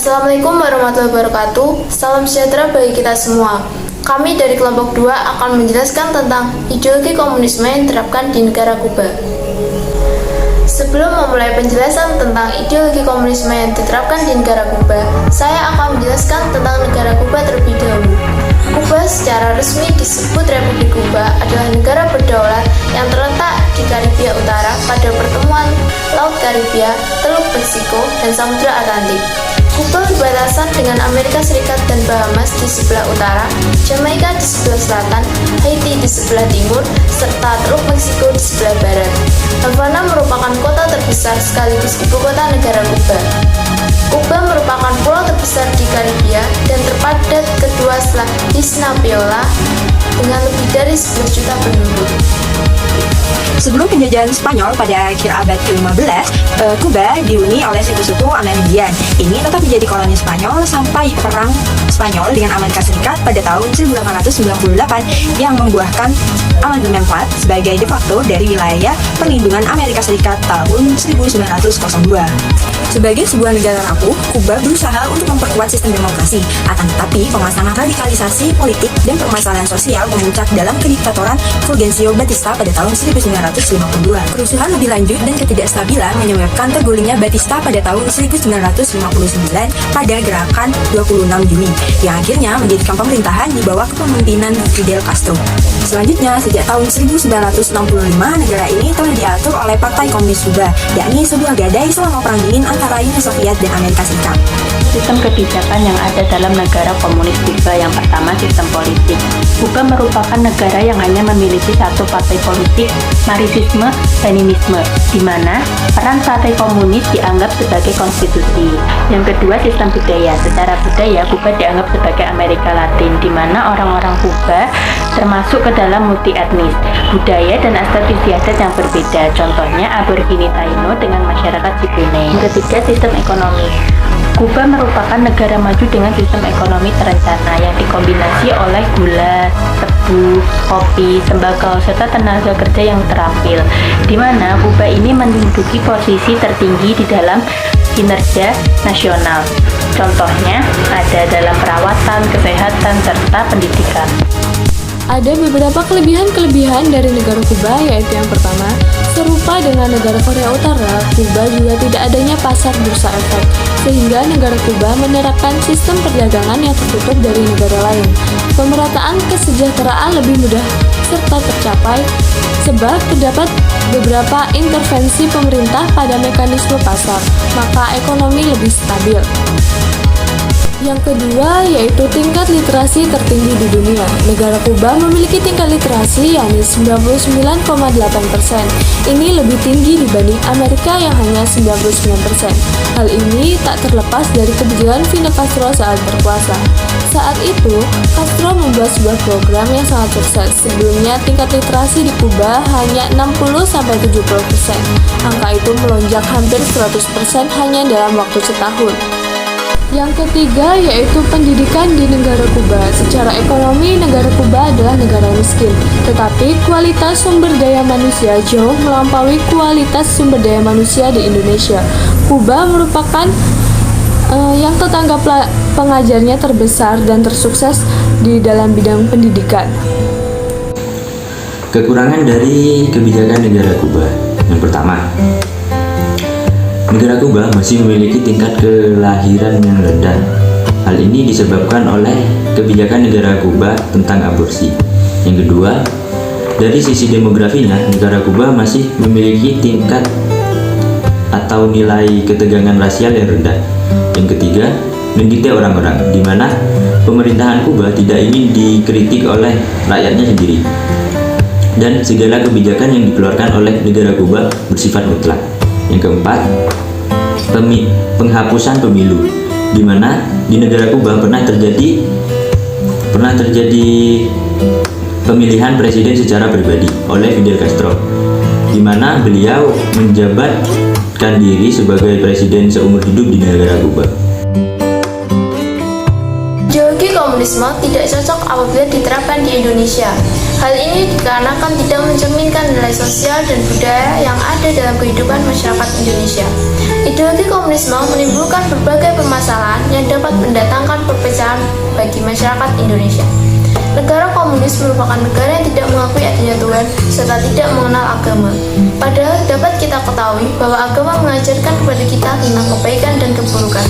Assalamualaikum warahmatullahi wabarakatuh. Salam sejahtera bagi kita semua. Kami dari kelompok 2 akan menjelaskan tentang ideologi komunisme yang diterapkan di negara Kuba. Sebelum memulai penjelasan tentang ideologi komunisme yang diterapkan di negara Kuba, saya akan menjelaskan tentang negara Kuba terlebih dahulu. Kuba secara resmi disebut Republik Kuba adalah negara berdaulat yang terletak di Karibia Utara pada pertemuan Laut Karibia, Teluk Meksiko, dan Samudra Atlantik. Kuba berbatasan dengan Amerika Serikat dan Bahamas di sebelah utara, Jamaika di sebelah selatan, Haiti di sebelah timur, serta Teluk Meksiko di sebelah barat. Havana merupakan kota terbesar sekaligus ibu kota negara Kuba. Kuba merupakan pulau terbesar di Karibia dan terpadat kedua setelah Hispaniola dengan lebih dari 11 juta penduduk. Sebelum penjajahan Spanyol pada akhir abad ke-15, Kuba dihuni oleh suku-suku Amerindien. Ini tetap menjadi koloni Spanyol sampai Perang Spanyol dengan Amerika Serikat pada tahun 1898 yang membuahkan Amandemen IV sebagai de facto dari wilayah perlindungan Amerika Serikat tahun 1902. Sebagai sebuah negara rapuh, Kuba berusaha untuk memperkuat sistem demokrasi. Akan tetapi, pemasangan radikalisasi politik dan permasalahan sosial memuncak dalam kediktatoran Fulgencio Batista pada tahun 1952. Kerusuhan lebih lanjut dan ketidakstabilan menyebabkan tergulingnya Batista pada tahun 1959 pada gerakan 26 Juni, yang akhirnya menjadikan pemerintahan di bawah kepemimpinan Fidel Castro. Selanjutnya, sejak tahun 1965, negara ini telah diatur oleh Partai Komunis Kuba, yakni sebuah gadai selama Perang Dingin antara Uni Soviet dan Amerika Serikat. Sistem kebijakan yang ada dalam negara komunis Kuba. Yang pertama, sistem politik. Kuba merupakan negara yang hanya memiliki satu partai politik, Marxisme-Leninisme, di mana peran partai komunis dianggap sebagai konstitusi. Yang kedua, sistem budaya. Secara budaya, Kuba dianggap sebagai Amerika Latin, di mana orang-orang Kuba termasuk ke dalam multi etnis, budaya dan aspek istiadat yang berbeda. Contohnya Aborigine Taino dengan masyarakat Cipune. Yang ketiga, sistem ekonomi. Kuba merupakan negara maju dengan sistem ekonomi terencana yang dikombinasi oleh gula, tebu, kopi, tembakau, serta tenaga kerja yang terampil, di mana Kuba ini menduduki posisi tertinggi di dalam kinerja nasional. Contohnya ada dalam perawatan, kesehatan, serta pendidikan. Ada beberapa kelebihan-kelebihan dari negara Kuba, yaitu yang pertama, serupa dengan negara Korea Utara, Kuba juga tidak adanya pasar bursa efek, sehingga negara Kuba menerapkan sistem perdagangan yang tertutup dari negara lain. Pemerataan kesejahteraan lebih mudah serta tercapai, sebab terdapat beberapa intervensi pemerintah pada mekanisme pasar, maka ekonomi lebih stabil. Yang kedua, yaitu tingkat literasi tertinggi di dunia. Negara Kuba memiliki tingkat literasi yakni 99,8%. Ini lebih tinggi dibanding Amerika yang hanya 99%. Hal ini tak terlepas dari kebijakan Fidel Castro saat berkuasa. Saat itu, Castro membuat sebuah program yang sangat sukses. Sebelumnya, tingkat literasi di Kuba hanya 60-70%. Angka itu melonjak hampir 100% hanya dalam waktu setahun. Yang ketiga, yaitu pendidikan di negara Kuba. Secara ekonomi, negara Kuba adalah negara miskin, tetapi kualitas sumber daya manusia jauh melampaui kualitas sumber daya manusia di Indonesia. Kuba merupakan yang tetangga pengajarnya terbesar dan tersukses di dalam bidang pendidikan. Kekurangan dari kebijakan negara Kuba. Yang pertama, negara Kuba masih memiliki tingkat kelahiran yang rendah. Hal ini disebabkan oleh kebijakan negara Kuba tentang aborsi. Yang kedua, dari sisi demografinya, negara Kuba masih memiliki tingkat atau nilai ketegangan rasial yang rendah. Yang ketiga, mendidik orang-orang, di mana pemerintahan Kuba tidak ingin dikritik oleh rakyatnya sendiri. Dan segala kebijakan yang dikeluarkan oleh negara Kuba bersifat mutlak. Yang keempat, penghapusan pemilu, di mana di negara Kuba pernah terjadi pemilihan presiden secara pribadi oleh Fidel Castro, di mana beliau menjabatkan diri sebagai presiden seumur hidup di negara Kuba. Ideologi komunisme tidak cocok apabila diterapkan di Indonesia. Hal ini dikarenakan tidak mencerminkan nilai sosial dan budaya yang ada dalam kehidupan masyarakat Indonesia. Ideologi komunisme menimbulkan berbagai permasalahan yang dapat mendatangkan perpecahan bagi masyarakat Indonesia. Negara komunis merupakan negara yang tidak mengakui adanya Tuhan serta tidak mengenal agama. Padahal dapat kita ketahui bahwa agama mengajarkan kepada kita tentang kebaikan dan keburukan.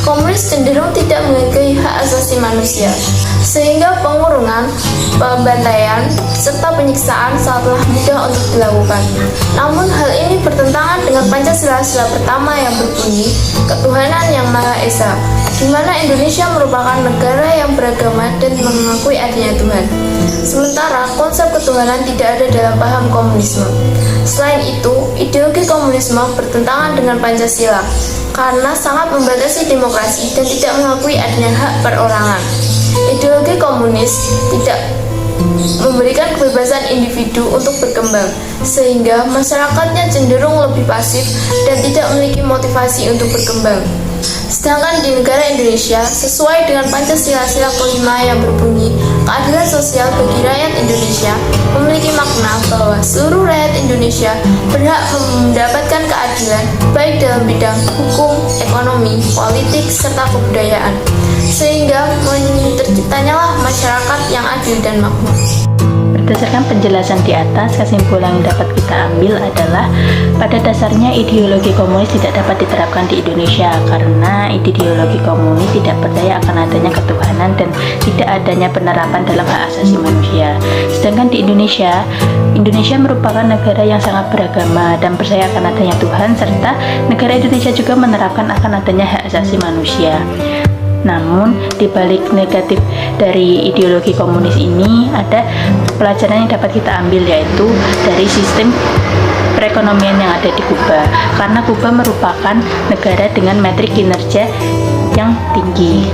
Komunis cenderung tidak menghargai hak asasi manusia, sehingga pengurungan, pembantaian, serta penyiksaan sangatlah mudah untuk dilakukan. Namun hal ini bertentangan dengan Pancasila pertama yang berbunyi ketuhanan yang Maha Esa, di mana Indonesia merupakan negara yang beragama dan mengakui adanya Tuhan. Sementara konsep ketuhanan tidak ada dalam paham komunisme. Selain itu, ideologi komunisme bertentangan dengan Pancasila karena sangat membatasi demokrasi dan tidak mengakui adanya hak perorangan. Ideologi komunis tidak memberikan kebebasan individu untuk berkembang, sehingga masyarakatnya cenderung lebih pasif dan tidak memiliki motivasi untuk berkembang. Sedangkan di negara Indonesia, sesuai dengan Pancasila kelima yang berbunyi, keadilan sosial bagi rakyat Indonesia memiliki makna bahwa seluruh rakyat Indonesia berhak mendapatkan keadilan baik dalam bidang hukum, ekonomi, politik, serta kebudayaan, sehingga terciptanyalah masyarakat yang adil dan makmur. Berdasarkan penjelasan di atas, kesimpulan yang dapat kita ambil adalah pada dasarnya ideologi komunis tidak dapat diterapkan di Indonesia karena ideologi komunis tidak percaya akan adanya ketuhanan dan tidak adanya penerapan dalam hak asasi manusia. Sedangkan di Indonesia merupakan negara yang sangat beragama dan percaya akan adanya Tuhan, serta negara Indonesia juga menerapkan akan adanya hak asasi manusia. Namun, di balik negatif dari ideologi komunis ini ada pelajaran yang dapat kita ambil, yaitu dari sistem perekonomian yang ada di Kuba. Karena Kuba merupakan negara dengan metrik kinerja yang tinggi.